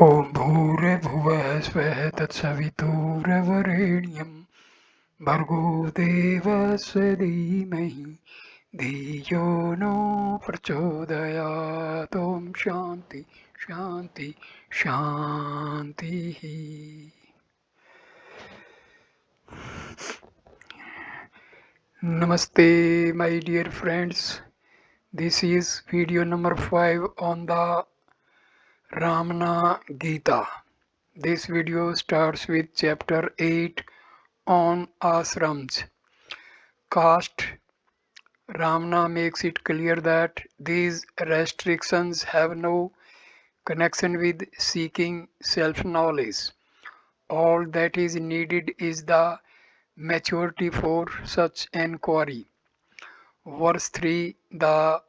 ॐ भूर्भुवः स्वः तत्सवितुर्वरेण्यं भर्गो देवस्य धीमहि धियो नो प्रचोदयात् ॐ शान्ति शान्ति शान्तिः. Namaste, my dear friends. This is video number 5 on the Ramana Gita. This video starts with chapter 8 on ashrams. Caste. Ramana makes it clear that these restrictions have no connection with seeking self-knowledge. All that is needed is the maturity for such enquiry. Verse 3. The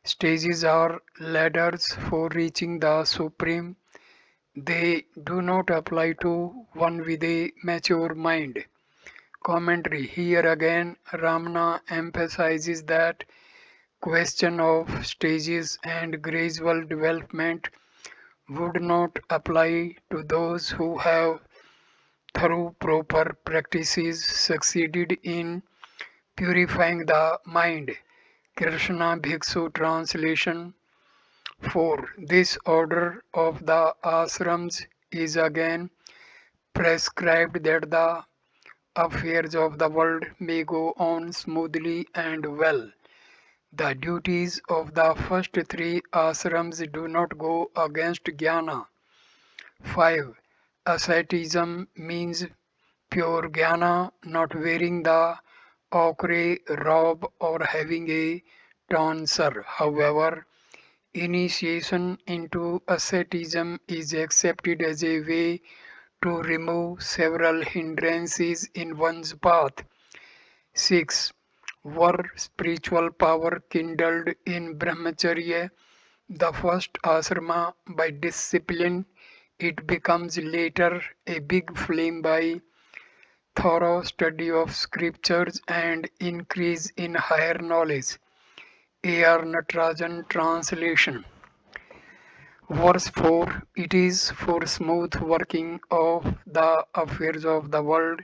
stages are ladders for reaching the Supreme. They do not apply to one with a mature mind. Commentary. Here again, Ramana emphasizes that question of stages and gradual development would not apply to those who have, through proper practices, succeeded in purifying the mind. Krishna Bhiksu translation 4. This order of the ashrams is again prescribed that the affairs of the world may go on smoothly and well. The duties of the first three ashrams do not go against jnana. 5. Asceticism means pure jnana, not wearing the ochre robe or having a tonsure. However, initiation into asceticism is accepted as a way to remove several hindrances in one's path. 6. Were spiritual power kindled in brahmacharya, the first asrama, by discipline, it becomes later a big flame by thorough study of scriptures and increase in higher knowledge. A.R. Natarajan translation. Verse 4. It is for smooth working of the affairs of the world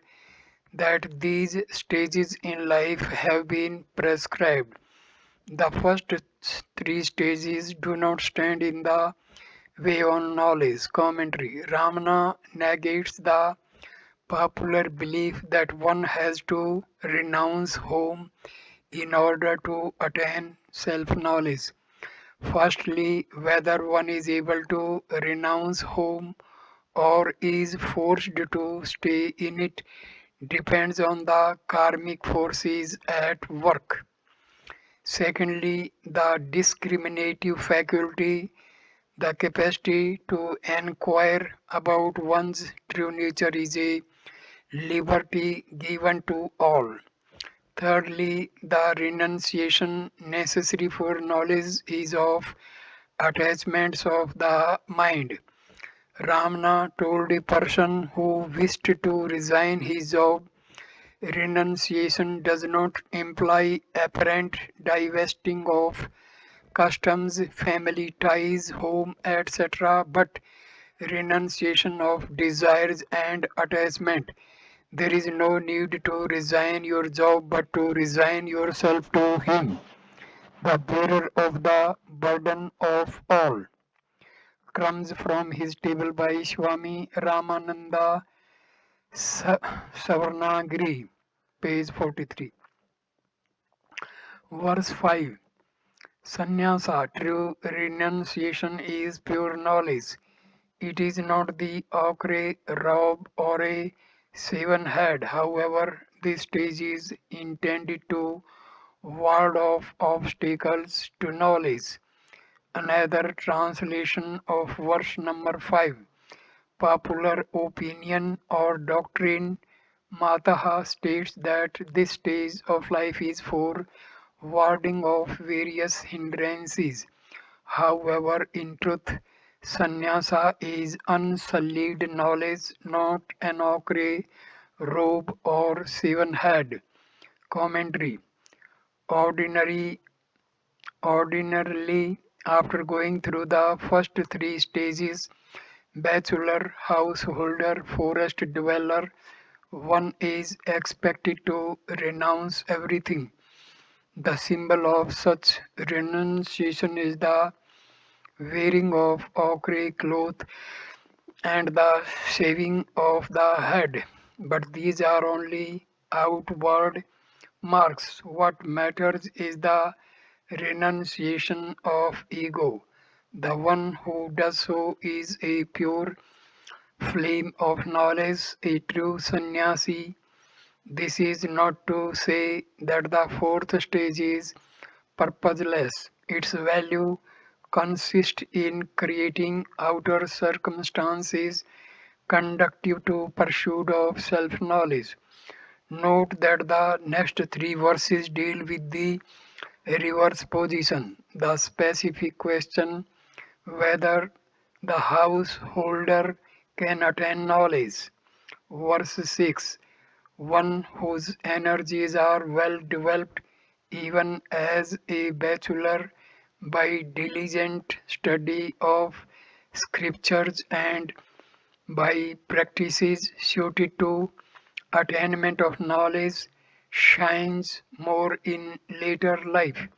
that these stages in life have been prescribed. The first three stages do not stand in the way on knowledge. Commentary. Ramana negates the popular belief that one has to renounce home in order to attain self-knowledge. Firstly, whether one is able to renounce home or is forced to stay in it depends on the karmic forces at work. Secondly, the discriminative faculty, the capacity to inquire about one's true nature, is a liberty given to all. Thirdly, the renunciation necessary for knowledge is of attachments of the mind. Ramana told a person who wished to resign his job, renunciation does not imply apparent divesting of customs, family ties, home, etc., but renunciation of desires and attachment. There is no need to resign your job but to resign yourself to Him, the bearer of the burden of all. Comes from his table by Swami Ramananda Savarnagiri, page 43. Verse 5. Sannyasa, true renunciation, is pure knowledge. It is not the ochre robe or a seven head. However, this stage is intended to ward off obstacles to knowledge. Another translation of verse number 5. Popular opinion or doctrine, Mataha states that this stage of life is for warding off various hindrances. However, in truth, sannyasa is unsullied knowledge, not an ochre robe or seven head. Commentary. Ordinary Ordinarily, After going through the first three stages, bachelor, householder, forest dweller, one is expected to renounce everything. The symbol of such renunciation is the wearing of ochre cloth and the shaving of the head. But these are only outward marks. What matters is the renunciation of ego. The one who does so is a pure flame of knowledge, a true sannyasi. This is not to say that the fourth stage is purposeless. Its value consists in creating outer circumstances conducive to pursuit of self-knowledge. Note that the next three verses deal with the reverse position, the specific question whether the householder can attain knowledge. Verse 6: one whose energies are well developed even as a bachelor by diligent study of scriptures and by practices suited to attainment of knowledge shines more in later life.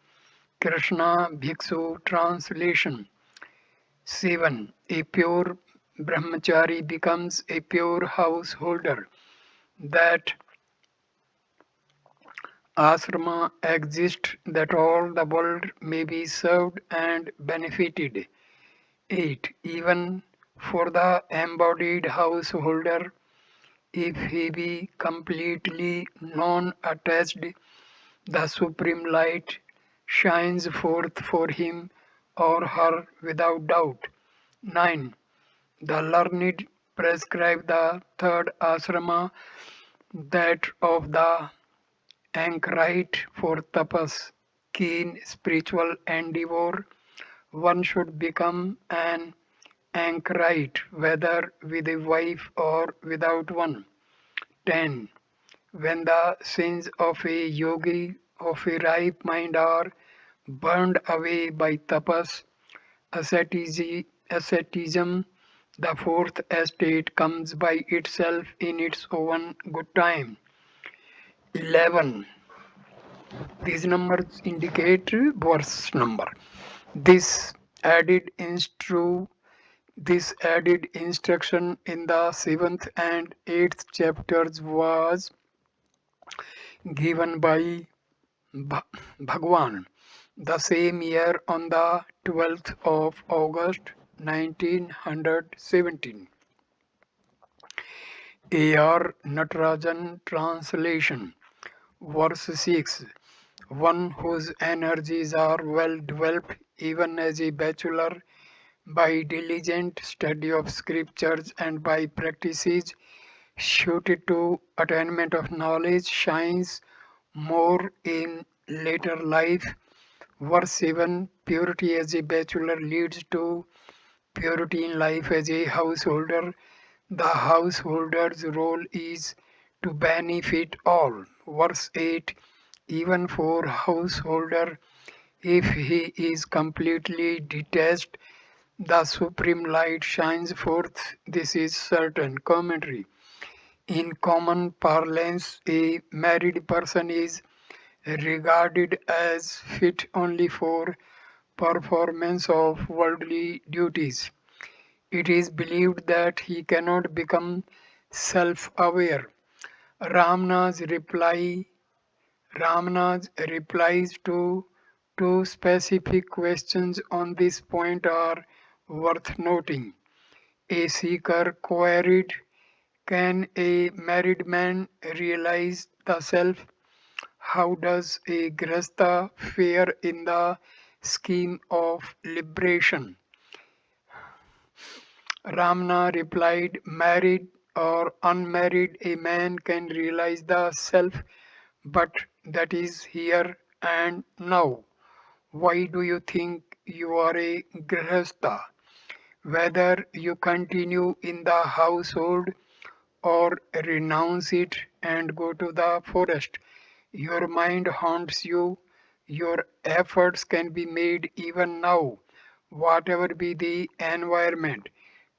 Krishna Bhiksu translation 7. A pure brahmachari becomes a pure householder. That asrama exists that all the world may be served and benefited. 8. Even for the embodied householder, if he be completely non-attached, the supreme light shines forth for him or her without doubt. 9. The learned prescribe the third asrama, that of the anchorite for tapas, keen spiritual endeavor. One should become an anchorite whether with a wife or without one. 10. When the sins of a yogi of a ripe mind are burned away by tapas, asceticism, the fourth estate comes by itself in its own good time. 11. These numbers indicate verse number. This added this added instruction in the 7th and 8th chapters was given by Bhagwan the same year on the 12th of August 1917. A.R. Natarajan translation verse 6: one whose energies are well developed even as a bachelor by diligent study of scriptures and by practices suited to attainment of knowledge shines more in later life. Verse 7: purity as a bachelor leads to purity in life as a householder. The householder's role is to benefit all. Verse 8: even for householder, if he is completely detached, the supreme light shines forth. This is certain. Commentary. In common parlance, a married person is regarded as fit only for performance of worldly duties. It is believed that he cannot become self-aware. Ramana's reply Ramana's replies to two specific questions on this point are worth noting. A seeker queried, can a married man realize the self? How does a grasta fare in the scheme of liberation? Ramana replied, married or unmarried, a man can realize the self, but that is here and now. Why do you think you are a grihastha? Whether you continue in the household or renounce it and go to the forest, your mind haunts you. Your efforts can be made even now. whatever be the environment.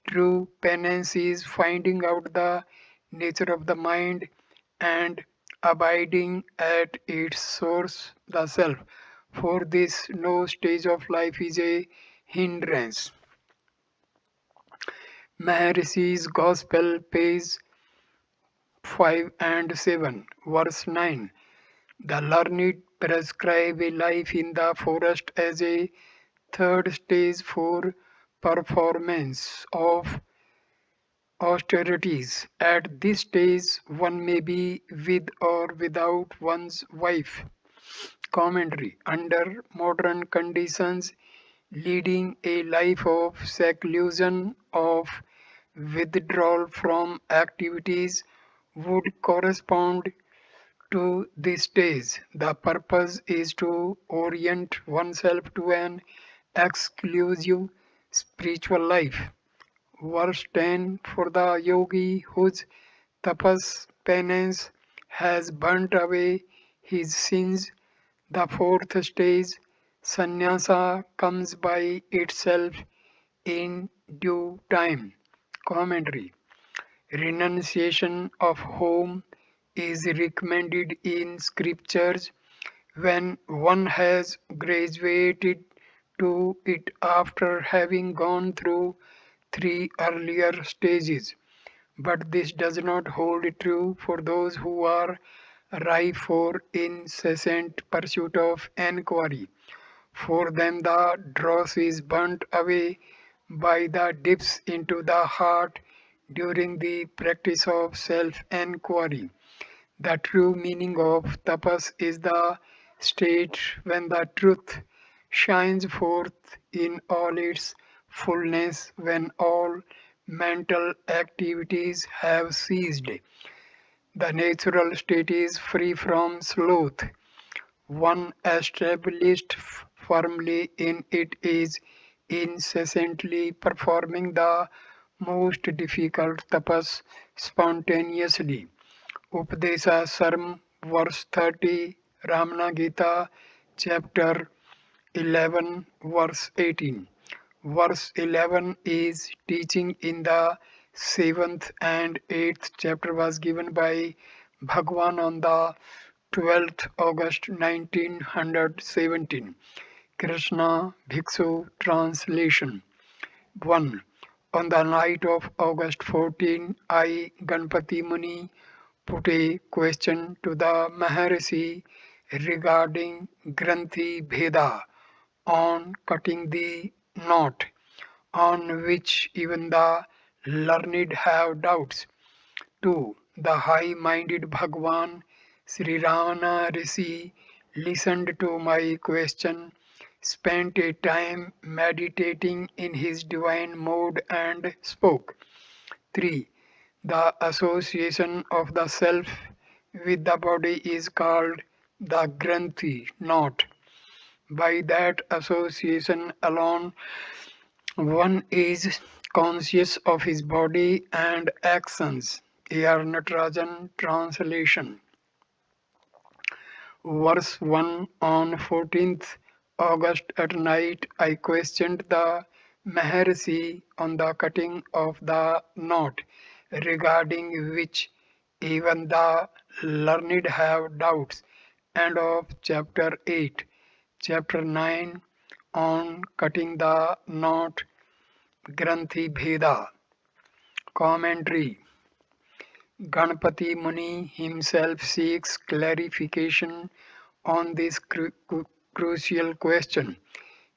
True penance is finding out the nature of the mind and abiding at its source, the self. For this, no stage of life is a hindrance. Maharishi's Gospel, page 5 and 7, verse 9. The learned prescribe a life in the forest as a third stage for performance of austerities. At this stage, one may be with or without one's wife. Commentary. Under modern conditions, leading a life of seclusion, of withdrawal from activities, would correspond to this stage. The purpose is to orient oneself to an exclusive spiritual life. Verse 10. For the yogi whose tapas penance has burnt away his sins, the fourth stage, sannyasa, comes by itself in due time. Commentary. Renunciation of home is recommended in scriptures when one has graduated to it after having gone through three earlier stages. But this does not hold true for those who are ripe for incessant pursuit of enquiry. For them, the dross is burnt away by the dips into the heart during the practice of self enquiry. The true meaning of tapas is the state when the truth shines forth in all its fullness, when all mental activities have ceased. The natural state is free from sloth. One established firmly in it is incessantly performing the most difficult tapas spontaneously. Upadesa Sarm, verse 30, Ramana Gita, chapter 11, verse 18. Verse 11 is teaching in the 7th and 8th chapter was given by Bhagwan on the 12th August 1917. Krishna Bhiksu translation. 1. On the night of August 14, I, Ganpati Muni, put a question to the Maharshi regarding Granthi Bheda on cutting the knot, on which even the learned have doubts. 2. The high-minded Bhagwan Sri Ramana Rishi listened to my question, spent a time meditating in his divine mode and spoke. 3. The association of the self with the body is called the Granthi knot. By that association alone, one is conscious of his body and actions. A.R. Natarajan translation. Verse 1. On 14th August at night, I questioned the Maharshi on the cutting of the knot, regarding which even the learned have doubts, and of chapter 8. Chapter 9 on cutting the knot, Granthi Bheda. Commentary. Ganpati Muni himself seeks clarification on this crucial question.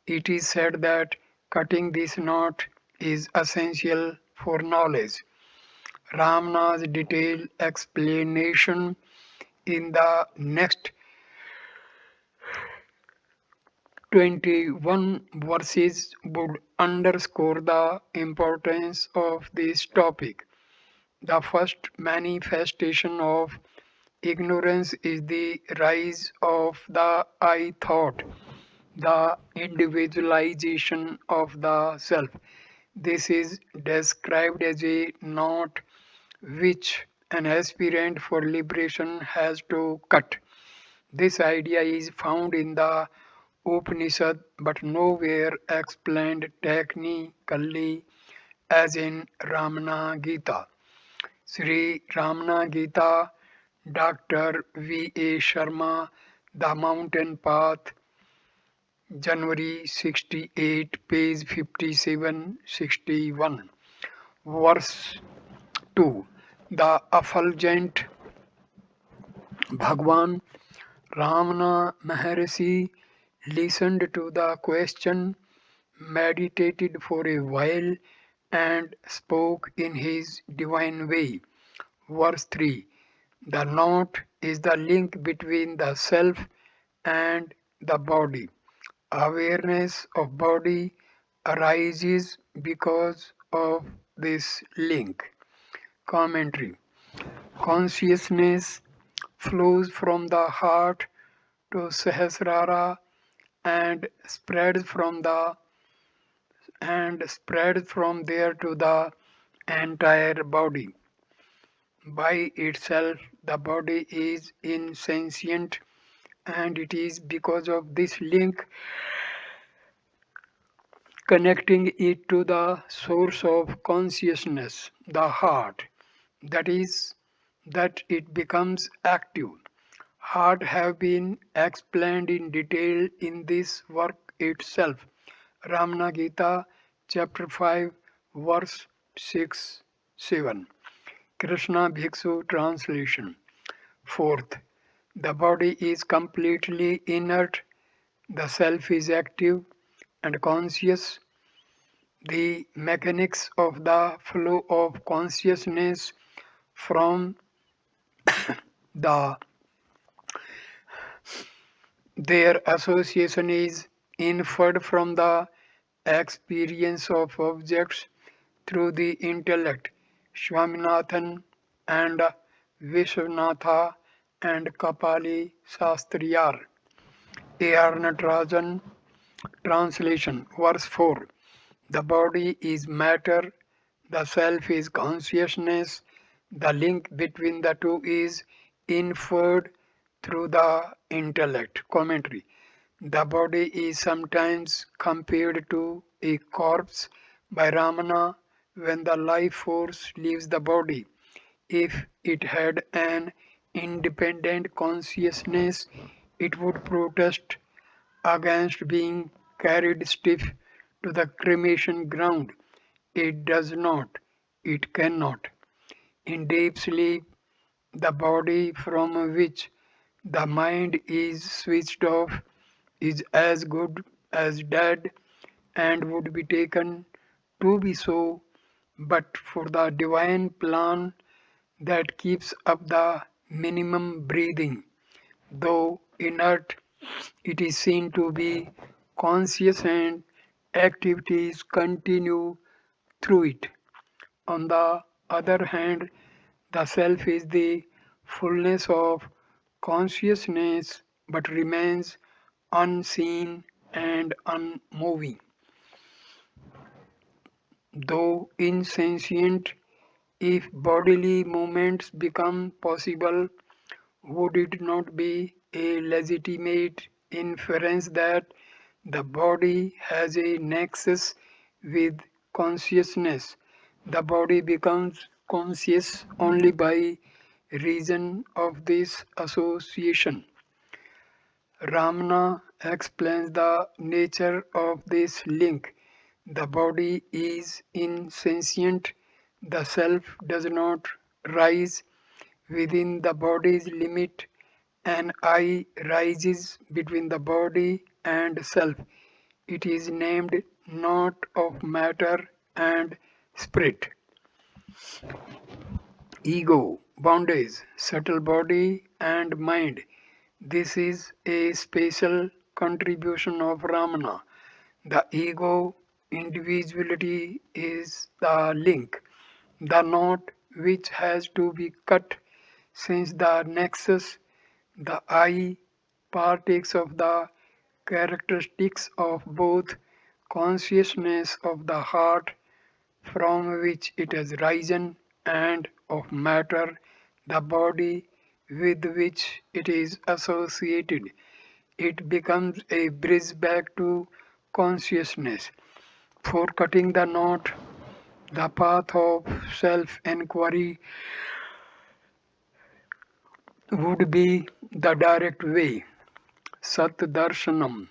It is said that cutting this knot is essential for knowledge. Ramana's detailed explanation in the next 21 verses would underscore the importance of this topic. The first manifestation of ignorance is the rise of the I thought, the individualization of the self. This is described as a knot which an aspirant for liberation has to cut. This idea is found in the Upanishad but nowhere explained technically as in Ramana Gita. Sri Ramana Gita, Dr. V.A. Sharma, The Mountain Path, January 68, page 57 61. Verse 2. The effulgent Bhagwan Ramana Maharshi listened to the question, meditated for a while, and spoke in his divine way. Verse 3. The knot is the link between the self and the body. Awareness of body arises because of this link. Commentary. Consciousness flows from the heart to Sahasrara and spreads from there to the entire body. By itself, the body is insentient, and it is because of this link connecting it to the source of consciousness, the heart, that is, that it becomes active. Heart have been explained in detail in this work itself. Ramana Gita, chapter 5, verse 6 7. Krishna Bhiksu translation. Fourth, the body is completely inert, the self is active and conscious. The mechanics of the flow of consciousness from the their association is inferred from the experience of objects through the intellect. Swaminathan and Vishwanatha and Kapali Shastriyar. A.R. Natarajan translation. Verse 4. The body is matter, the self is consciousness, the link between the two is inferred through the intellect. Commentary. The body is sometimes compared to a corpse by Ramana when the life force leaves the body. If it had an independent consciousness, it would protest against being carried stiff to the cremation ground. It does not, it cannot. In deep sleep, the body from which the mind is switched off is as good as dead and would be taken to be so, but for the divine plan that keeps up the minimum breathing. Though inert, it is seen to be conscious and activities continue through it. On the other hand, the self is the fullness of consciousness but remains unseen and unmoving. Though insentient, if bodily movements become possible, would it not be a legitimate inference that the body has a nexus with consciousness? The body becomes conscious only by reason of this association. Ramana explains the nature of this link. The body is insentient, the self does not rise within the body's limit, an I rises between the body and self. It is named knot of matter and spirit. Ego, bondage, subtle body and mind. This is a special contribution of Ramana. The ego individuality is the link, the knot which has to be cut since the nexus, the I, partakes of the characteristics of both consciousness of the heart from which it has risen and of matter, the body with which it is associated. It becomes a bridge back to consciousness. For cutting the knot, the path of self-enquiry would be the direct way. Sat Darshanam,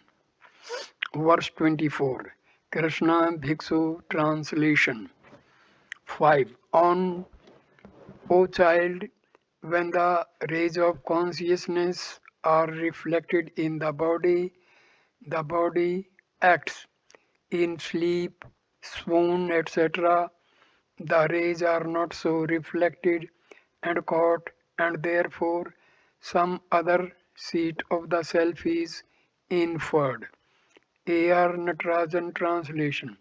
verse 24. Krishna Bhiksu translation. 5. On, O child, when the rays of consciousness are reflected in the body acts. In sleep, swoon, etc., the rays are not so reflected and caught, and therefore some other seat of the self is inferred. A.R. Natarajan translation.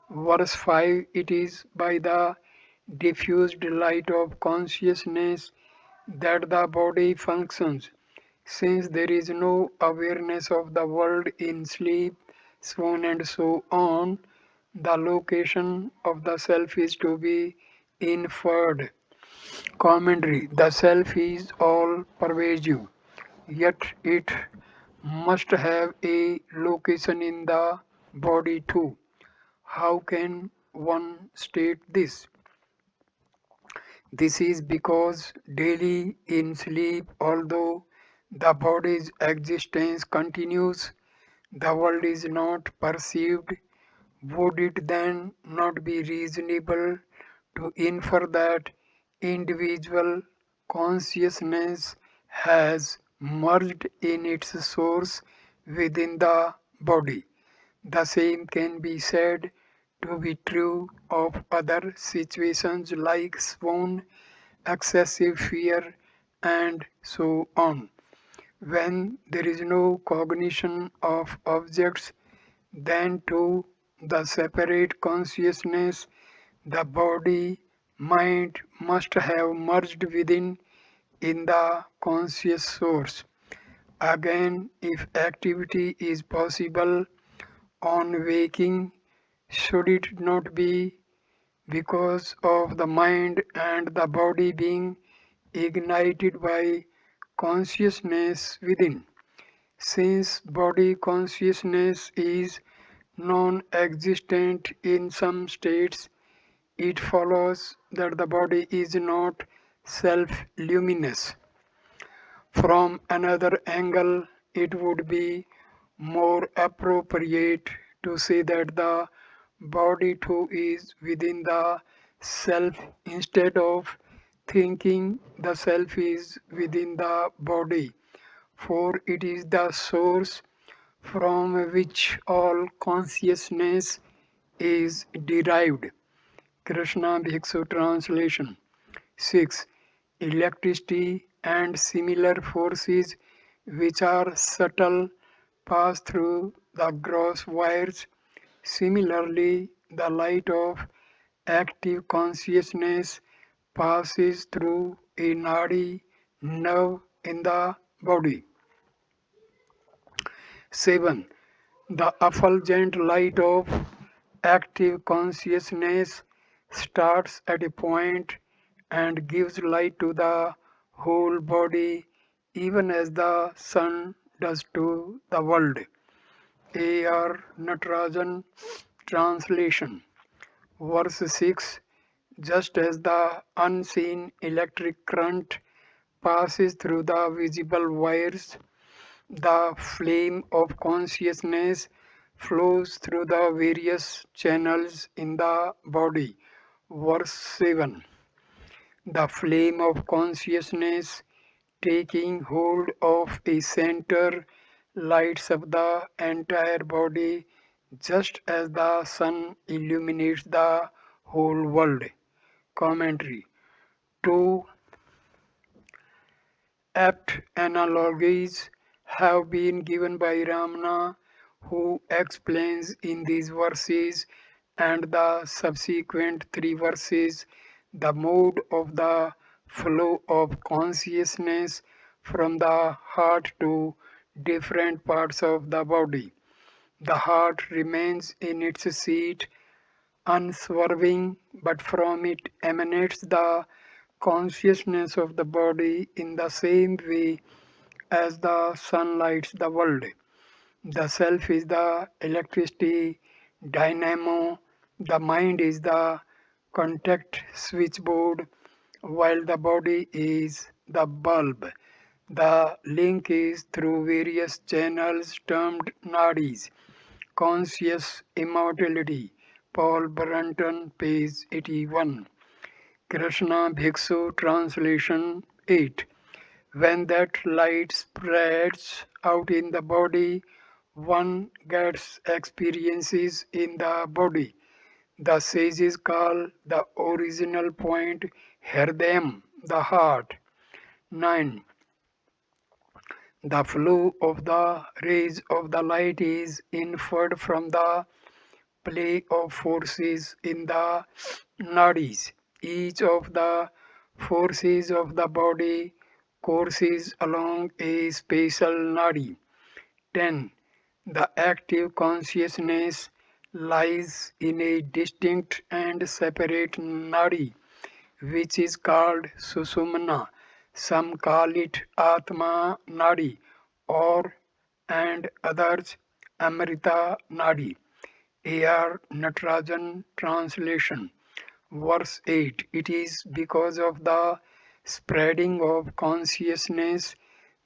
Verse 5. It is by the diffused light of consciousness that the body functions. Since there is no awareness of the world in sleep, swoon, and so on, the location of the self is to be inferred. Commentary. The self is all pervasive, yet it must have a location in the body too. How can one state this? This is because daily in sleep, although the body's existence continues, the world is not perceived. Would it then not be reasonable to infer that individual consciousness has merged in its source within the body? The same can be said to be true of other situations like swoon, excessive fear, and so on. When there is no cognition of objects, then too the separate consciousness, the body, mind must have merged within in the conscious source. Again, if activity is possible on waking, should it not be because of the mind and the body being ignited by consciousness within? Since body consciousness is non-existent in some states, it follows that the body is not self-luminous. From another angle, it would be more appropriate to say that the body too is within the self instead of thinking the self is within the body, for it is the source from which all consciousness is derived. Krishna Bhiksu translation. 6. Electricity and similar forces which are subtle pass through the gross wires. Similarly, the light of active consciousness passes through a nadi nerve in the body. 7. The effulgent light of active consciousness starts at a point and gives light to the whole body, even as the sun does to the world. A.R. Natarajan translation. Verse 6. Just as the unseen electric current passes through the visible wires, the flame of consciousness flows through the various channels in the body. Verse 7. The flame of consciousness, taking hold of a center, lights up the entire body just as the sun illuminates the whole world. Commentary. Two apt analogies have been given by Ramana, who explains in these verses and the subsequent three verses the mode of the flow of consciousness from the heart to different parts of the body. The heart remains in its seat unswerving, but from it emanates the consciousness of the body in the same way as the sun lights the world. The self is the electricity dynamo, the mind is the contact switchboard, while the body is the bulb. The link is through various channels termed nadis. Conscious Immortality, Paul Brunton, page 81. Krishna Bhiksu, translation 8. When that light spreads out in the body, one gets experiences in the body. The sages call the original point Hridayam, the heart. 9. The flow of the rays of the light is inferred from the play of forces in the nadis. Each of the forces of the body courses along a special nadi. 10. The active consciousness lies in a distinct and separate nadi, which is called Susumna. Some call it Atma Nadi or and others Amrita Nadi. A.R. Natarajan, translation. Verse 8. It is because of the spreading of consciousness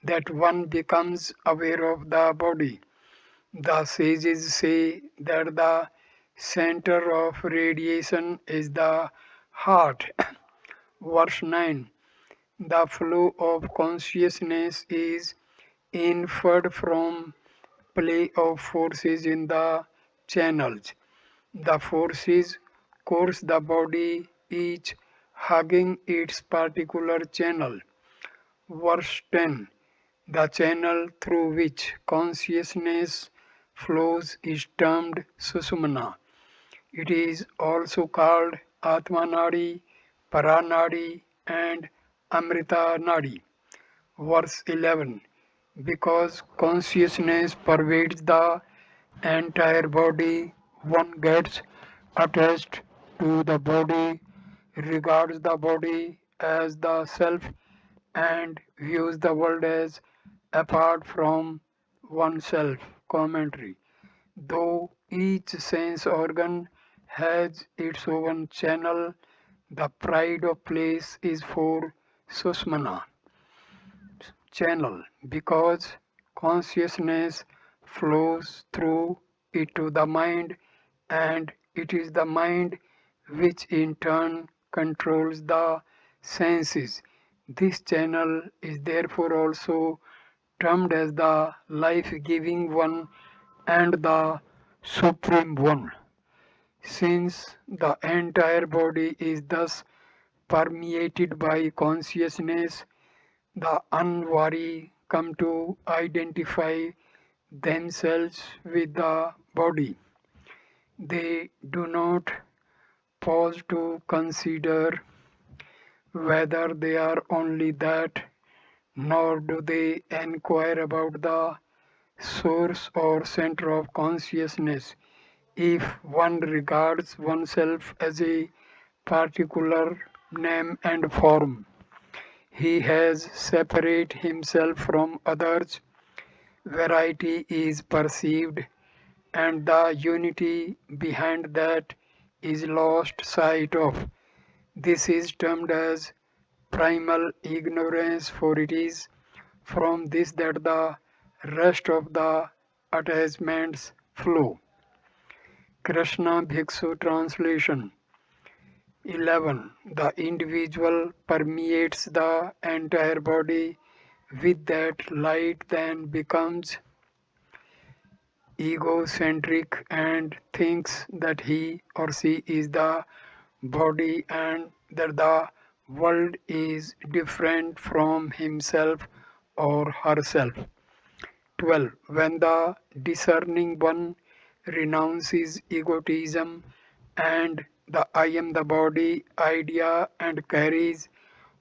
that one becomes aware of the body. The sages say that the center of radiation is the heart. Verse 9. The flow of consciousness is inferred from play of forces in the channels. The forces course the body, each hugging its particular channel. Verse 10. The channel through which consciousness flows is termed Susumna. It is also called Atmanadi, Paranadi, and Amrita Nadi. Verse 11. Because consciousness pervades the entire body, one gets attached to the body, regards the body as the self, and views the world as apart from oneself. Commentary. Though each sense organ has its own channel, the pride of place is for Susmana channel because consciousness flows through it to the mind, and it is the mind which in turn controls the senses. This channel is therefore also termed as the life giving one and the supreme one. Since the entire body is thus permeated by consciousness, the unwary come to identify themselves with the body. They do not pause to consider whether they are only that, nor do they inquire about the source or center of consciousness. If one regards oneself as a particular name and form, he has separated himself from others. Variety is perceived, and the unity behind that is lost sight of. This is termed as primal ignorance, for it is from this that the rest of the attachments flow. Krishna Bhiksu, translation 11. The individual permeates the entire body with that light, then becomes egocentric and thinks that he or she is the body and that the world is different from himself or herself. 12. When the discerning one renounces egotism and the I am the body idea and carries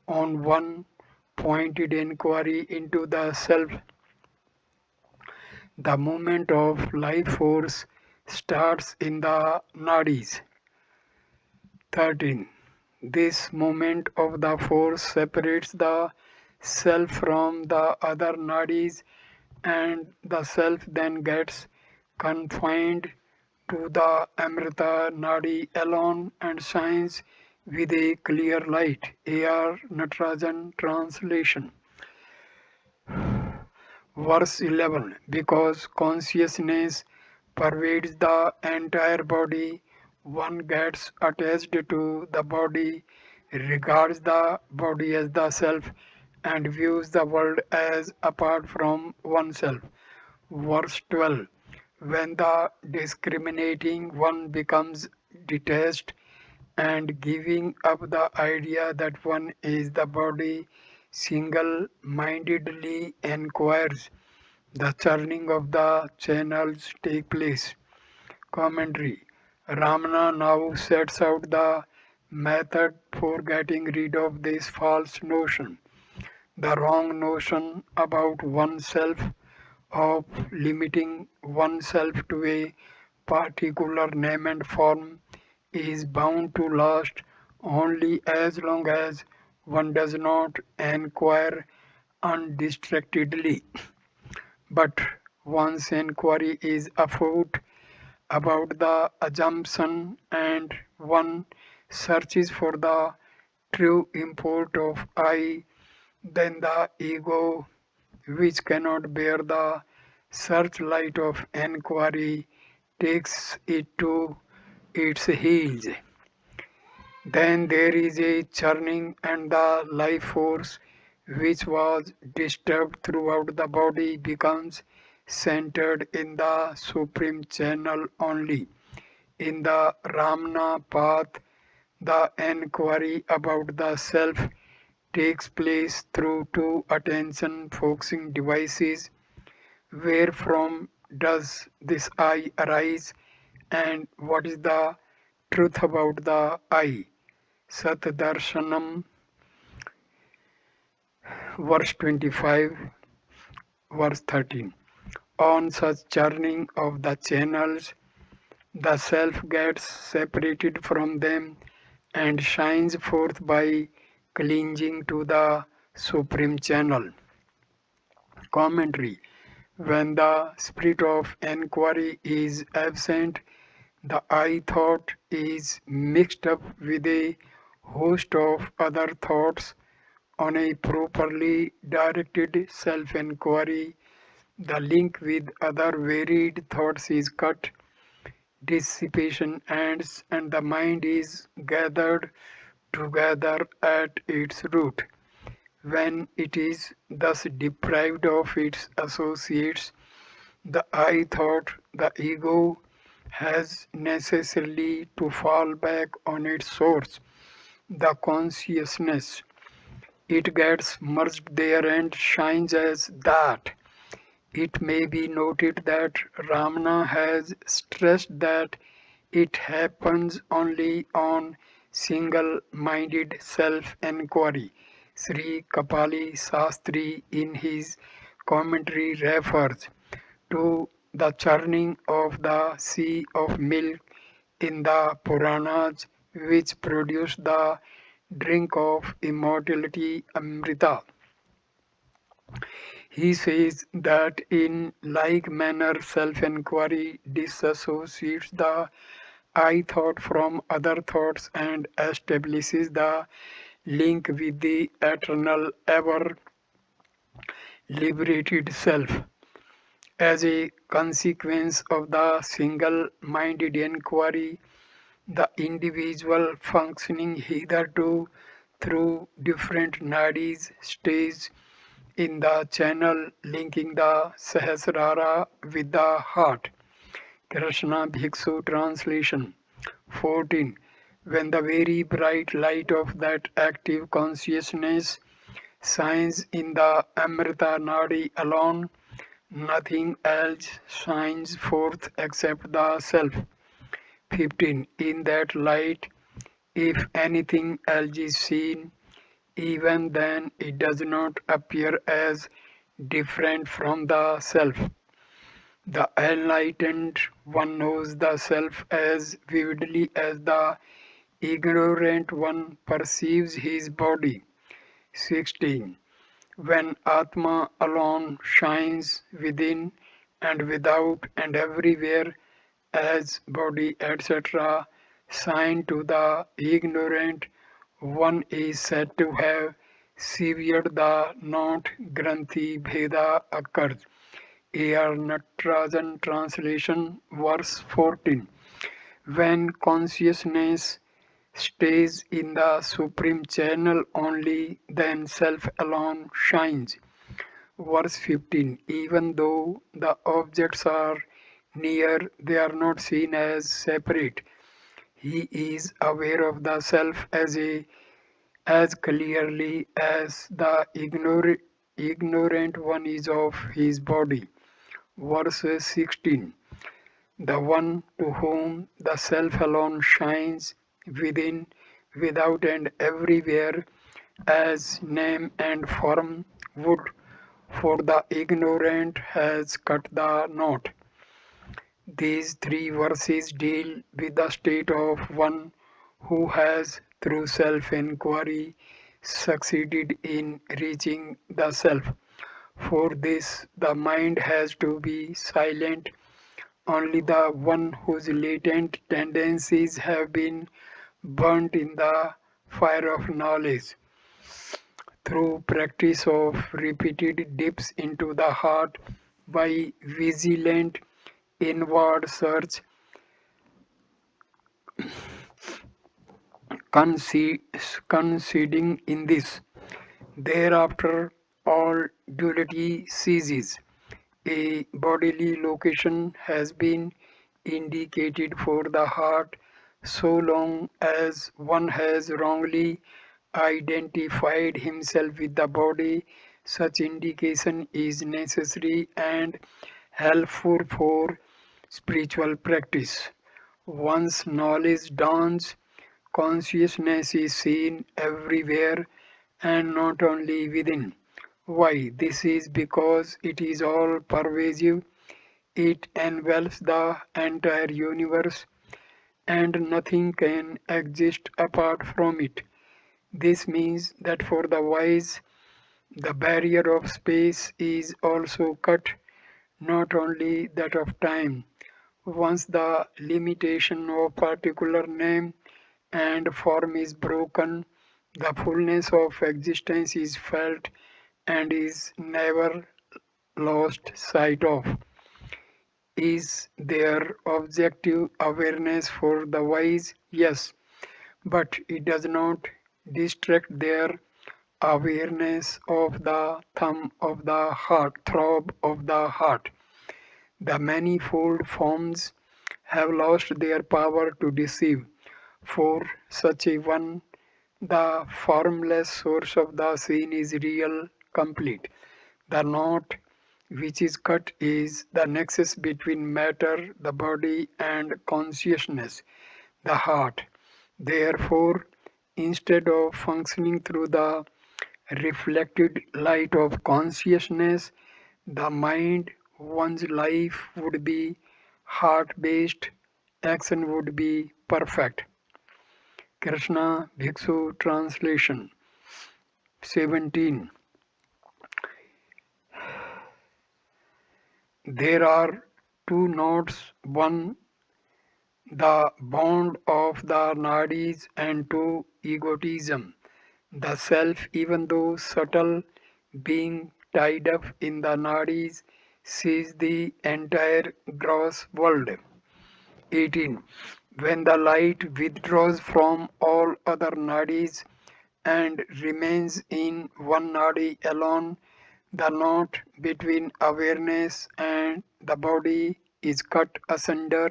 on one pointed inquiry into the self, the movement of life force starts in the nadis. 13. This movement of the force separates the self from the other nadis, and the self then gets confined to the Amrita Nadi alone and shines with a clear light. A.R. Natarajan translation. Verse 11. Because consciousness pervades the entire body, one gets attached to the body, regards the body as the self, and views the world as apart from oneself. Verse 12. When the discriminating one becomes detached and giving up the idea that one is the body, single mindedly inquires, the churning of the channels take place. Commentary. Ramana now sets out the method for getting rid of this false notion, the wrong notion about oneself, of limiting oneself to a particular name and form, is bound to last only as long as one does not inquire undistractedly. But once inquiry is afoot about the assumption and one searches for the true import of I, then the ego, which cannot bear the searchlight of enquiry, takes it to its heels. Then there is a churning, and the life force, which was disturbed throughout the body, becomes centered in the supreme channel only. In the Ramana path, the enquiry about the self takes place through two attention focusing devices. Where from does this I arise, and what is the truth about the I? Sat Darshanam, verse 25, verse 13. On such churning of the channels, the self gets separated from them and shines forth by clinging to the supreme channel. Commentary. When the spirit of enquiry is absent, the I thought is mixed up with a host of other thoughts. On a properly directed self enquiry, the link with other varied thoughts is cut, dissipation ends, and the mind is gathered together at its root. When it is thus deprived of its associates, the I thought, the ego, has necessarily to fall back on its source, the consciousness. It gets merged there and shines as that. It may be noted that Ramana has stressed that it happens only on single-minded self-enquiry. Sri Kapali Sastri in his commentary refers to the churning of the sea of milk in the Puranas, which produced the drink of immortality Amrita. He says that in like manner self-enquiry disassociates the I thought from other thoughts and establishes the link with the eternal ever liberated self. As a consequence of the single-minded inquiry, the individual functioning hitherto through different nadis stays in the channel linking the Sahasrara with the heart. Krishna Bhiksu translation 14. When the very bright light of that active consciousness shines in the Amrita Nadi alone, nothing else shines forth except the self. 15. In that light, if anything else is seen, even then it does not appear as different from the self. The enlightened one knows the self as vividly as the ignorant one perceives his body. 16. When Atma alone shines within and without and everywhere as body etc., sign to the ignorant, one is said to have severed the knot Granthi Bheda occurs. A.R. Natarajan translation verse 14. When consciousness stays in the supreme channel only, then self alone shines. Verse 15. Even though the objects are near, they are not seen as separate. He is aware of the self as clearly as the ignorant one is of his body. Verse 16. The one to whom the self alone shines within, without, and everywhere as name and form would for the ignorant has cut the knot. These three verses deal with the state of one who has, through self inquiry, succeeded in reaching the self. For this, the mind has to be silent. Only the one whose latent tendencies have been burnt in the fire of knowledge through practice of repeated dips into the heart by vigilant inward search, conceding in this. Thereafter, all duality ceases. A bodily location has been indicated for the heart so long as one has wrongly identified himself with the body. Such indication is necessary and helpful for spiritual practice. Once knowledge dawns, consciousness is seen everywhere and not only within. Why? This is because it is all pervasive, it envelops the entire universe, and nothing can exist apart from it. This means that for the wise, the barrier of space is also cut, not only that of time. Once the limitation of particular name and form is broken, the fullness of existence is felt and is never lost sight of. Is there objective awareness for the wise? Yes, but it does not distract their awareness of the throb of the heart. The manifold forms have lost their power to deceive. For such a one, the formless source of the seen is real, complete. The knot which is cut is the nexus between matter, the body, and consciousness, the heart. Therefore, instead of functioning through the reflected light of consciousness, the mind, one's life would be heart based, action would be perfect. Krishna Bhiksu Translation 17. There are two knots, one the bond of the nadis, and two egotism. The self, even though subtle, being tied up in the nadis, sees the entire gross world. 18. When the light withdraws from all other nadis and remains in one nadi alone, the knot between awareness and the body is cut asunder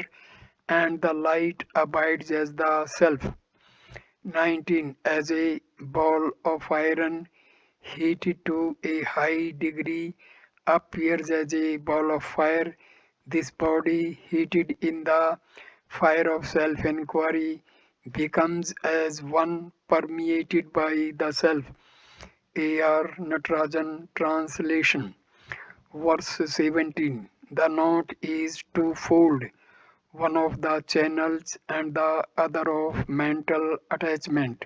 and the light abides as the self. 19. As a ball of iron heated to a high degree appears as a ball of fire, this body heated in the fire of self-inquiry becomes as one permeated by the self. A.R. Natarajan Translation Verse 17. The knot is twofold, one of the channels and the other of mental attachment.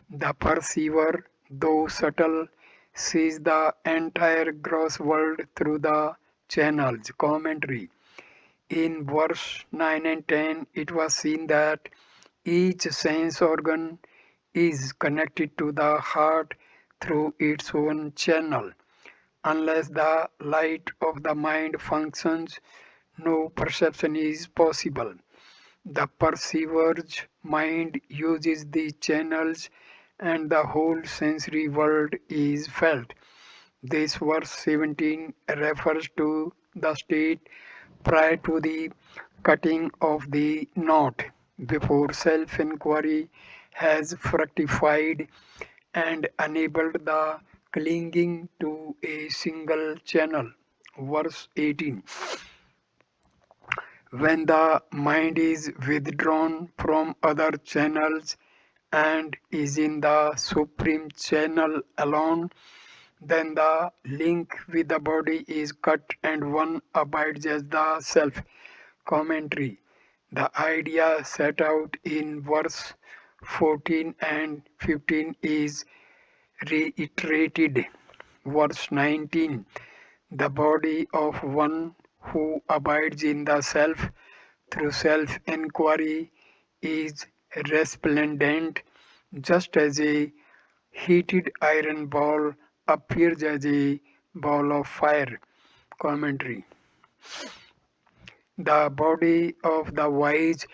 The perceiver, though subtle, sees the entire gross world through the channels. Commentary. In verse 9 and 10, it was seen that each sense organ is connected to the heart through its own channel. Unless the light of the mind functions, no perception is possible. The perceiver's mind uses the channels and the whole sensory world is felt. This verse 17 refers to the state prior to the cutting of the knot, before self inquiry has fructified and enabled the clinging to a single channel. Verse 18. When the mind is withdrawn from other channels and is in the supreme channel alone, then the link with the body is cut and one abides as the self. Commentary. The idea set out in verse 14 and 15 is reiterated. Verse 19. The body of one who abides in the self through self inquiry is resplendent, just as a heated iron ball appears as a ball of fire. Commentary. The body of the wise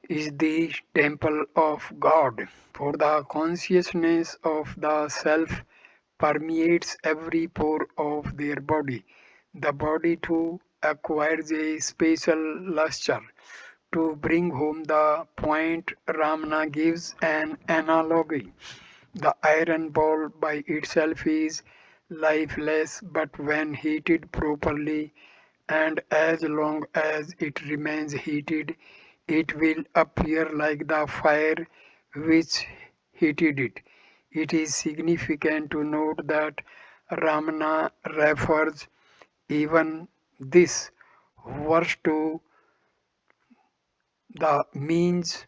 is the temple of God, for the consciousness of the self permeates every pore of their body. The body too acquires a special luster. To bring home the point, Ramana gives an analogy. The iron ball by itself is lifeless, but when heated properly, and as long as it remains heated, it will appear like the fire which heated it. It is significant to note that Ramana refers even this verse to the means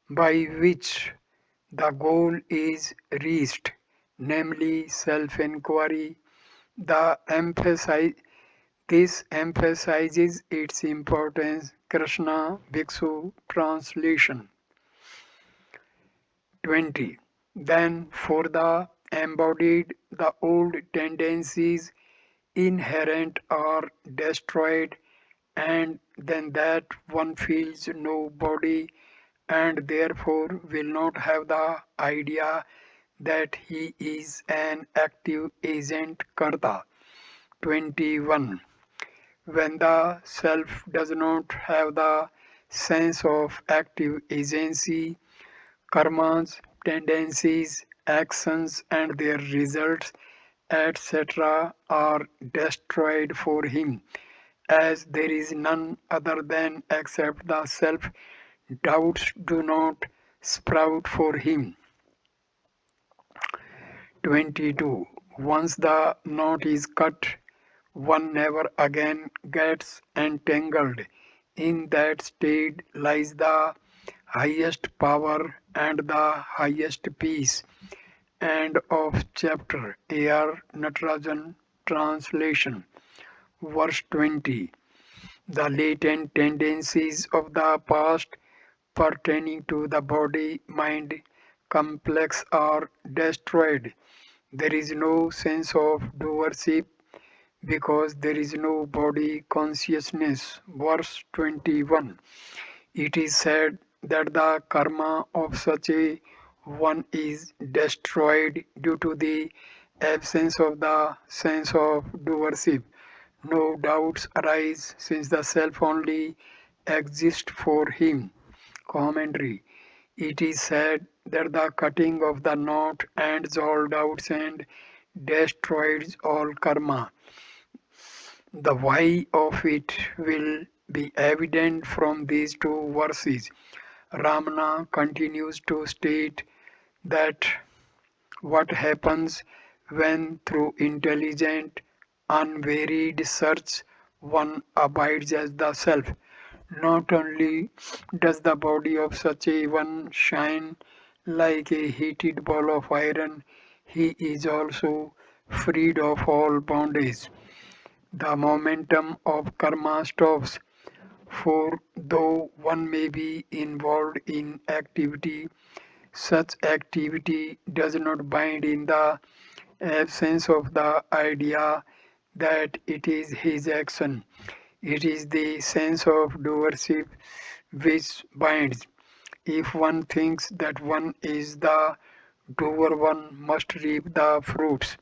by which the goal is reached, namely self inquiry. This emphasizes its importance. Krishna Bhiksu translation 20. Then for the embodied, the old tendencies inherent are destroyed, and then that one feels no body and therefore will not have the idea that he is an active agent karta. 21. When the self does not have the sense of active agency, karmas, tendencies, actions, and their results, etc., are destroyed for him, as there is none other than except the self. Doubts do not sprout for him. 22. Once the knot is cut, one never again gets entangled. In that state lies the highest power and the highest peace. End of chapter. A.R. Natarajan translation. Verse 20. The latent tendencies of the past pertaining to the body mind complex are destroyed. There is no sense of doership because there is no body consciousness. Verse 21. It is said that the karma of such a one is destroyed due to the absence of the sense of doership. No doubts arise since the self only exists for him. Commentary. It is said that the cutting of the knot ends all doubts and destroys all karma. The why of it will be evident from these two verses. Ramana continues to state that what happens when through intelligent, unvaried search one abides as the self. Not only does the body of such a one shine like a heated ball of iron, he is also freed of all bondage. The momentum of karma stops, for though one may be involved in activity, such activity does not bind in the absence of the idea that it is his action. It is the sense of doership which binds. If one thinks that one is the doer, one must reap the fruits.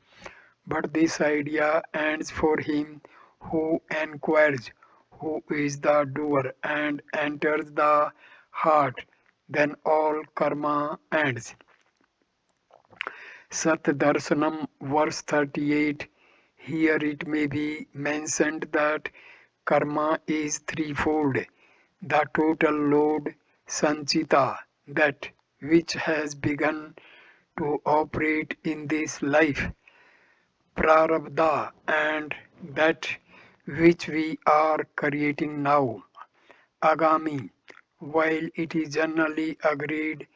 But this idea ends for him who inquires who is the doer and enters the heart. Then all karma ends. Sat Darshanam, verse 38. Here it may be mentioned that karma is threefold. The total load, sanchita, that which has begun to operate in this life, prarabdha, and that which we are creating now, agami. While it is generally agreed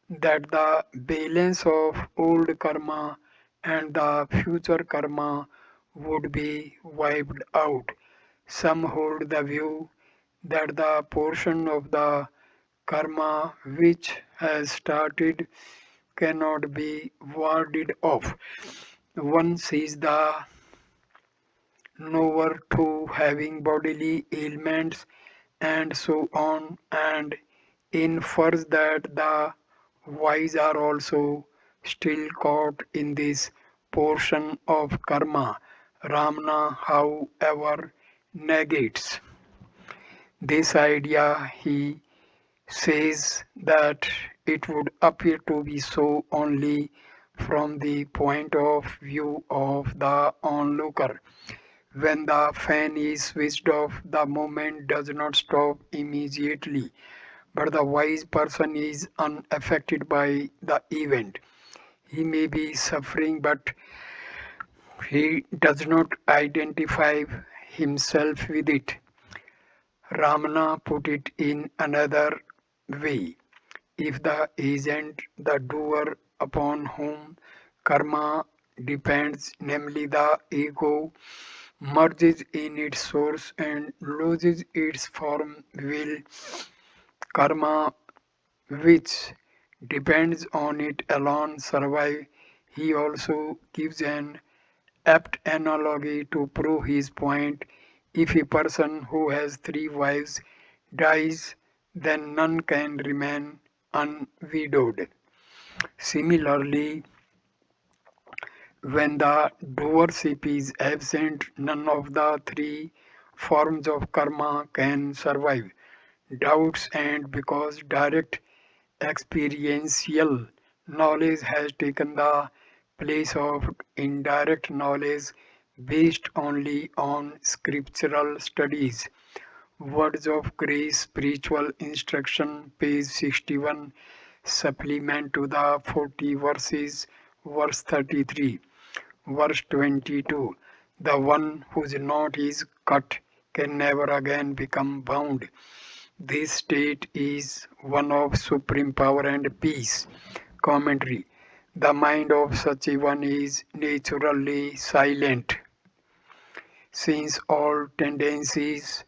that the balance of old karma and the future karma would be wiped out, some hold the view that the portion of the karma which has started cannot be warded off. One sees the knower to having bodily ailments and so on, and infers that the wise are also still caught in this portion of karma. Ramana, however, negates this idea. He says that it would appear to be so only from the point of view of the onlooker. When the fan is switched off, the movement does not stop immediately, but the wise person is unaffected by the event. He may be suffering, but he does not identify himself with it. Ramana put it in another way. If the agent, the doer upon whom karma depends, namely the ego, merges in its source and loses its form, will karma, which depends on it alone, survive? He also gives an apt analogy to prove his point. If a person who has three wives dies, then none can remain unwidowed. Similarly, when the doership is absent, none of the three forms of karma can survive. Doubts, and because direct experiential knowledge has taken the place of indirect knowledge based only on scriptural studies. Words of Grace Spiritual Instruction, page 61, supplement to the 40 verses, verse 33, verse 22. The one whose knot is cut can never again become bound. This state is one of supreme power and peace. Commentary. The mind of such a one is naturally silent, since all tendencies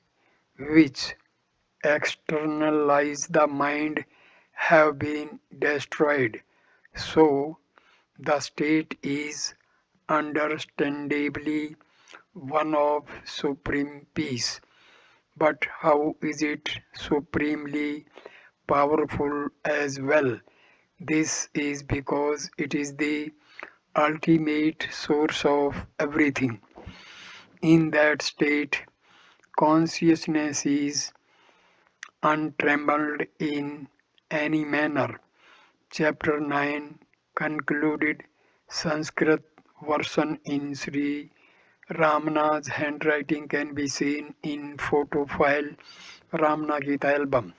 which externalize the mind have been destroyed. So, the state is understandably one of supreme peace. But how is it supremely powerful as well? This is because it is the ultimate source of everything. In that state, consciousness is untrammeled in any manner. Chapter 9 concluded. Sanskrit version in Sri Ramana's handwriting can be seen in photo file Ramana Gita album.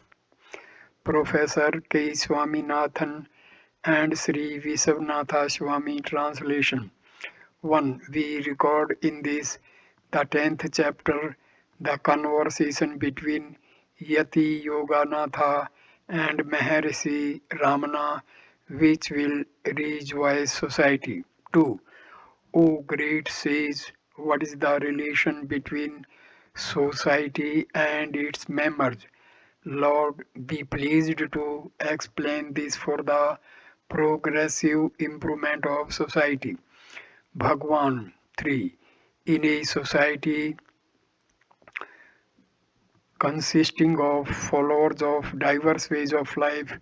Professor K. Swaminathan and Sri Viswanatha Swami translation. 1. We record in this, the 10th chapter, the conversation between Yati Yoganatha and Maharshi Ramana, which will rejoice society. 2. O great sage, what is the relation between society and its members? Lord, be pleased to explain this for the progressive improvement of society. Bhagwan 3. In a society consisting of followers of diverse ways of life,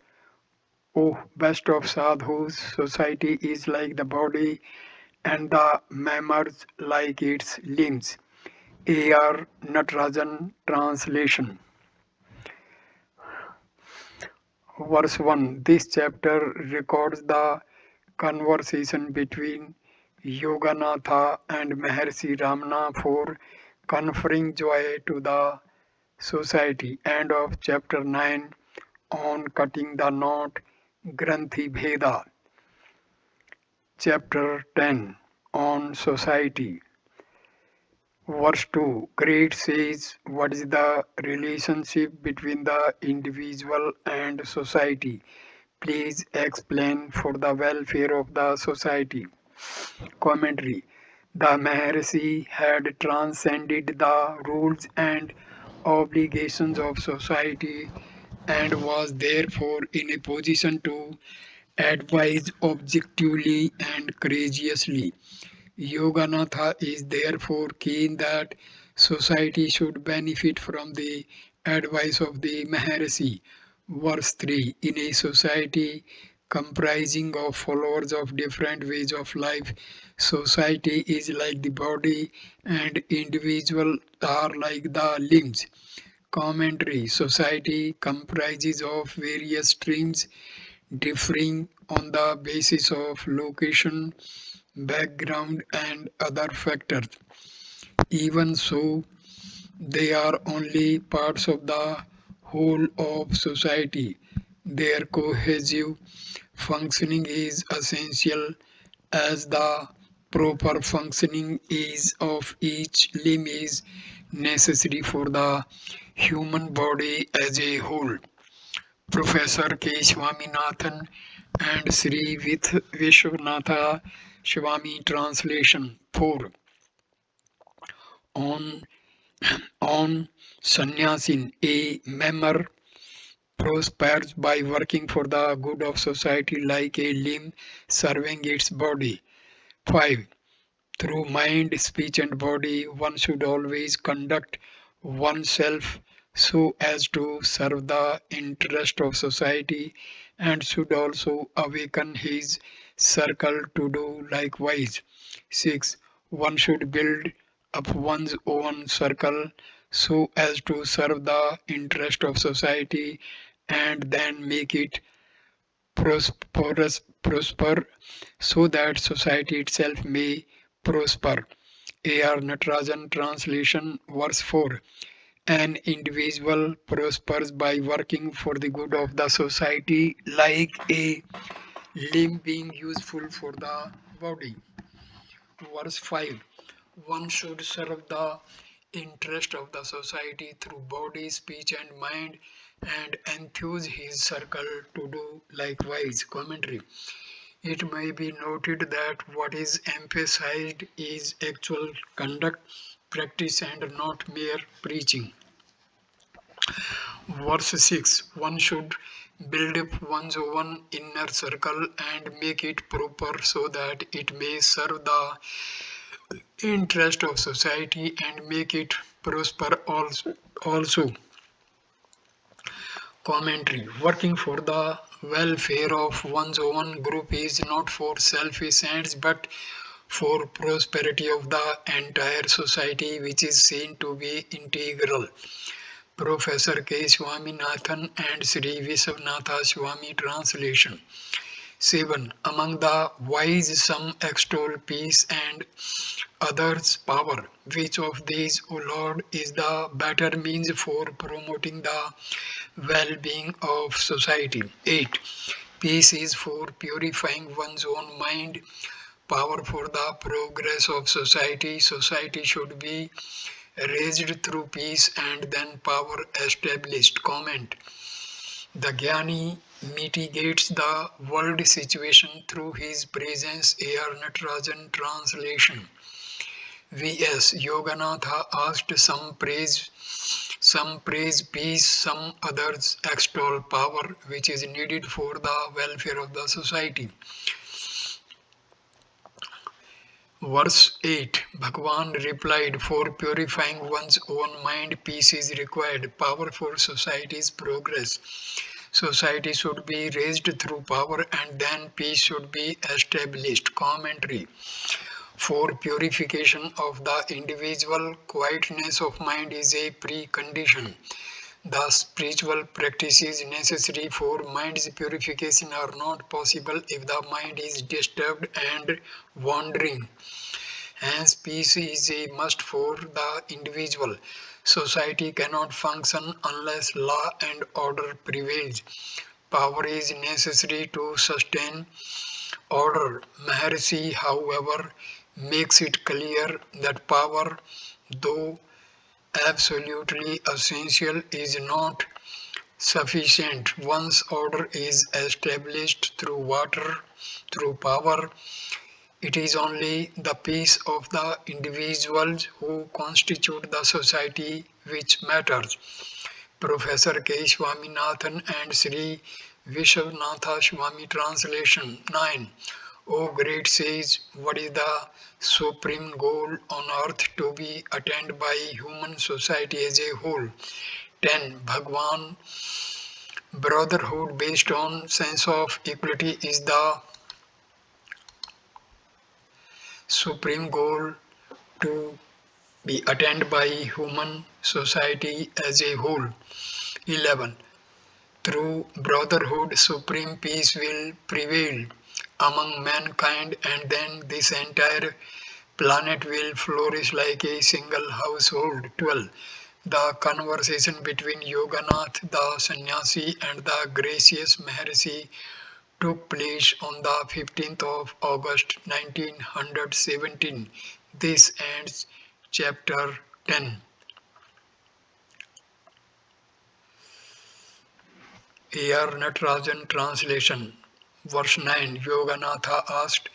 O best of sadhus, society is like the body and the members like its limbs. A.R. Natarajan translation. Verse 1. This chapter records the conversation between Yoganatha and Maharshi Ramana for conferring joy to the society. End of chapter 9 on cutting the knot, Granthi Bheda. Chapter 10 on society. Verse 2. Great says, what is the relationship between the individual and society? Please explain for the welfare of the society. Commentary. The Maharshi had transcended the rules and obligations of society and was therefore in a position to advise objectively and courageously. Yoganatha is therefore keen that society should benefit from the advice of the Maharshi. Verse 3. In a society comprising of followers of different ways of life, society is like the body and individuals are like the limbs. Commentary. Society comprises of various streams differing on the basis of location, background, and other factors. Even so, they are only parts of the whole of society. Their cohesive functioning is essential as the proper functioning is of each limb is necessary for the human body as a whole. Professor K. Swaminathan and Sri Vishwanatha Swami translation 4 on Sannyasin, a member prospers by working for the good of society like a limb serving its body. 5. Through mind, speech, and body, one should always conduct oneself so as to serve the interest of society and should also awaken his circle to do likewise. 6. One should build up one's own circle so as to serve the interest of society and then make it prosper so that society itself may prosper. A.R. Natarajan translation verse 4. An individual prospers by working for the good of the society like a limb being useful for the body. Verse 5. One should serve the interest of the society through body, speech, and mind and enthuse his circle to do likewise. Commentary. It may be noted that what is emphasized is actual conduct, practice, and not mere preaching. Verse 6. One should build up one's own inner circle and make it proper so that it may serve the interest of society and make it prosper also. Commentary. Working for the welfare of one's own group is not for selfish ends but for prosperity of the entire society, which is seen to be integral. Professor K. Swaminathan and Sri Vishwanatha Swami translation. 7. Among the wise some extol peace and others power. Which of these, O Lord, is the better means for promoting the well-being of society? 8. Peace is for purifying one's own mind, power for the progress of society. Society should be raised through peace and then power established. Comment. The Jnani mitigates the world situation through his presence. A.R. Natarajan translation. V.S. Yoganatha asked some praise peace, some others extol power, which is needed for the welfare of the society. Verse 8 Bhagwan replied, for purifying one's own mind, peace is required, power for society's progress. Society should be raised through power and then peace should be established. Commentary. For purification of the individual, quietness of mind is a precondition. The spiritual practices necessary for mind's purification are not possible if the mind is disturbed and wandering. Hence, peace is a must for the individual. Society cannot function unless law and order prevails. Power is necessary to sustain order. Maharshi, however, makes it clear that power, though absolutely essential, is not sufficient. Once order is established through power, it is only the peace of the individuals who constitute the society which matters. Professor K. Swaminathan and Sri Vishwanatha Swami translation 9. O great sage, what is the supreme goal on earth to be attained by human society as a whole? 10. Bhagwan, brotherhood based on sense of equality is the supreme goal to be attained by human society as a whole. 11. Through brotherhood, supreme peace will prevail among mankind, and then this entire planet will flourish like a single household. 12. The conversation between Yoganath, the sannyasi, and the gracious Maharshi took place on the 15th of August 1917. This ends chapter 10. A.R. Natarajan translation. Verse 9 Yoganatha asked,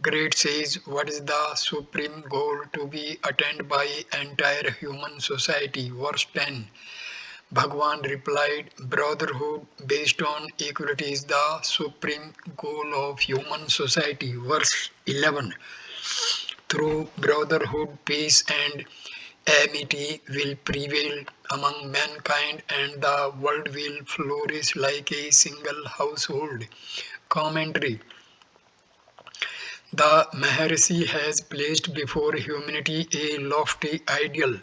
great sage, what is the supreme goal to be attained by entire human society? Verse 10 Bhagwan replied, brotherhood based on equality is the supreme goal of human society. Verse 11 Through brotherhood, peace and amity will prevail among mankind and the world will flourish like a single household. Commentary. The Maharshi has placed before humanity a lofty ideal.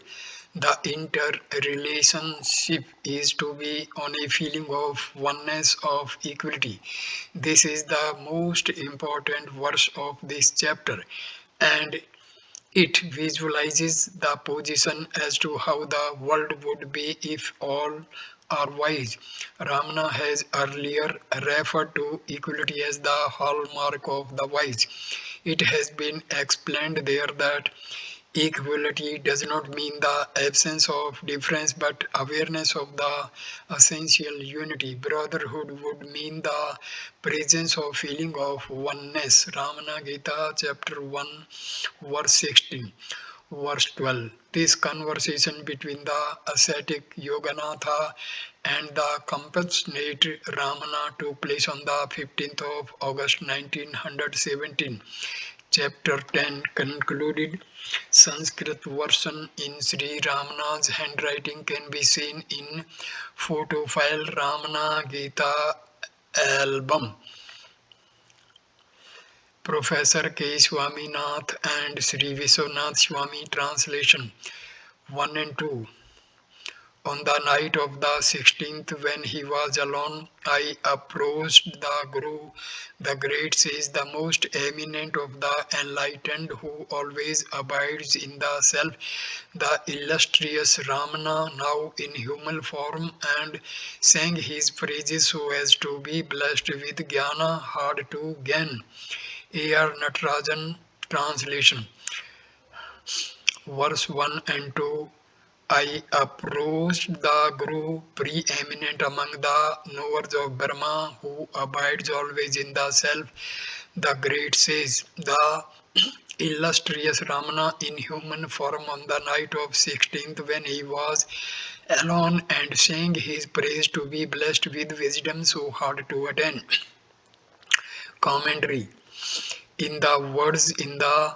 The interrelationship is to be on a feeling of oneness, of equality. This is the most important verse of this chapter, and it visualizes the position as to how the world would be if all are wise. Ramana has earlier referred to equality as the hallmark of the wise. It has been explained there that equality does not mean the absence of difference but awareness of the essential unity. Brotherhood would mean the presence of feeling of oneness. Ramana Gita chapter 1 verse 16. Verse 12. This conversation between the ascetic Yoganatha and the compassionate Ramana took place on the 15th of August 1917. Chapter 10 concluded. Sanskrit version in Sri Ramana's handwriting can be seen in photo file Ramana Gita album. Professor K. Swaminath and Sri Vishwanath Swami translation 1 and 2. On the night of the 16th, when he was alone, I approached the Guru, the great sage, the most eminent of the enlightened, who always abides in the self, the illustrious Ramana, now in human form, and sang his praises so as to be blessed with jnana, hard to gain. A.R. Natarajan translation. Verse 1 and 2 I approached the Guru, preeminent among the knowers of Brahma, who abides always in the self. The great says, the illustrious Ramana in human form on the night of 16th when he was alone and sang his praise to be blessed with wisdom so hard to attain. Commentary. In the words in the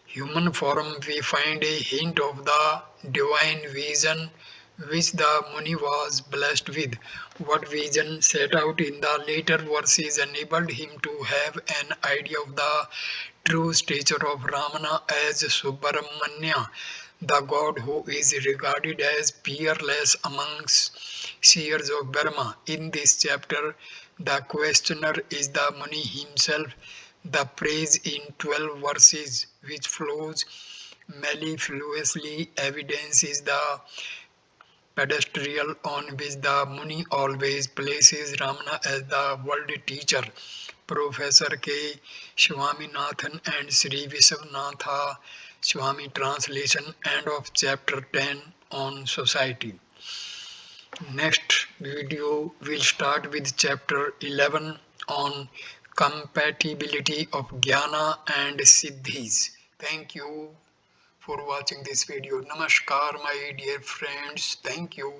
human form, we find a hint of the divine vision which the Muni was blessed with. What vision set out in the later verses enabled him to have an idea of the true stature of Ramana as Subramanya, the god who is regarded as peerless amongst seers of Burma. In this chapter, the questioner is the Muni himself. The praise in 12 verses, which flows mellifluously, evidences the pedestal on which the Muni always places Ramana as the world teacher. Professor K. Swaminathan and Sri Viswanatha Swami translation, end of chapter 10 on society. Next video will start with chapter 11 on compatibility of Jnana and Siddhis. Thank you for watching this video. Namaskar my dear friends. Thank you.